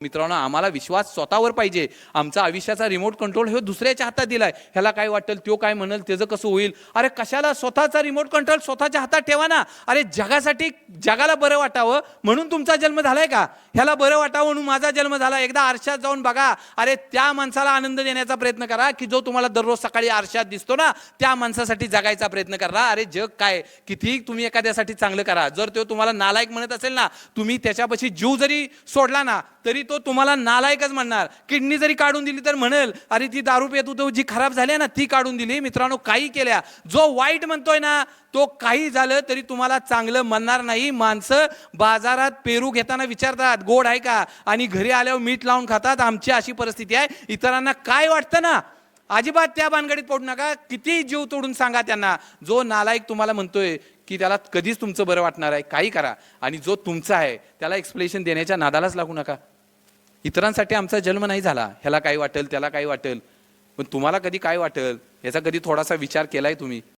मित्रांनो, आम्हाला विश्वास स्वतःवर पाहिजे. आमचा आयुष्याचा रिमोट कंट्रोल हे दुसऱ्याच्या हातात दिलाय. ह्याला काय वाटेल, तो काय म्हणेल, त्याचं कसं होईल. अरे कशाला स्वतःचा रिमोट कंट्रोल स्वतःच्या हातात ठेवा ना. अरे जगासाठी, जगाला बरं वाटावं म्हणून तुमचा जन्म झालाय का? ह्याला बरं वाटावं म्हणून माझा जन्म झाला. एकदा आरशात जाऊन बघा. अरे त्या माणसाला आनंद देण्याचा प्रयत्न करा की जो तुम्हाला दररोज सकाळी आरशात दिसतो ना, त्या माणसासाठी जगायचा प्रयत्न करा. अरे जग काय, किती तुम्ही एखाद्यासाठी चांगलं करा. जर तो तुम्हाला नालायक म्हणत असेल ना, तुम्ही त्याच्यापाशी जीव जरी सोडला ना, तरी तो तुम्हाला नालायकच म्हणणार. किडनी जरी काढून दिली तर म्हणेल, अरे ती दारू पित होतो जी खराब झाली ना, ती काढून दिली. मित्रांनो, काही केल्या. जो वाईट म्हणतोय ना, तो काही झालं तरी तुम्हाला चांगलं म्हणणार नाही. माणसं बाजारात पेरू घेताना विचारतात गोड आहे का, आणि घरी आल्यावर मीठ लावून खातात. आमची अशी परिस्थिती आहे. इतरांना काय वाटतं ना, अजिबात त्या भानगडीत पडू नका. किती जीव तोडून सांगा त्यांना. जो नालायक तुम्हाला म्हणतोय की त्याला कधीच तुमचं बरं वाटणार आहे, काही करा. आणि जो तुमचा आहे त्याला एक्सप्लेनेशन देण्याच्या नादालाच लागू नका. इतरांसाठी आमचा जन्म नाही झाला. ह्याला काय वाटेल, त्याला काय वाटेल, पण तुम्हाला कधी काय वाटेल याचा कधी थोडासा विचार केलाय तुम्ही?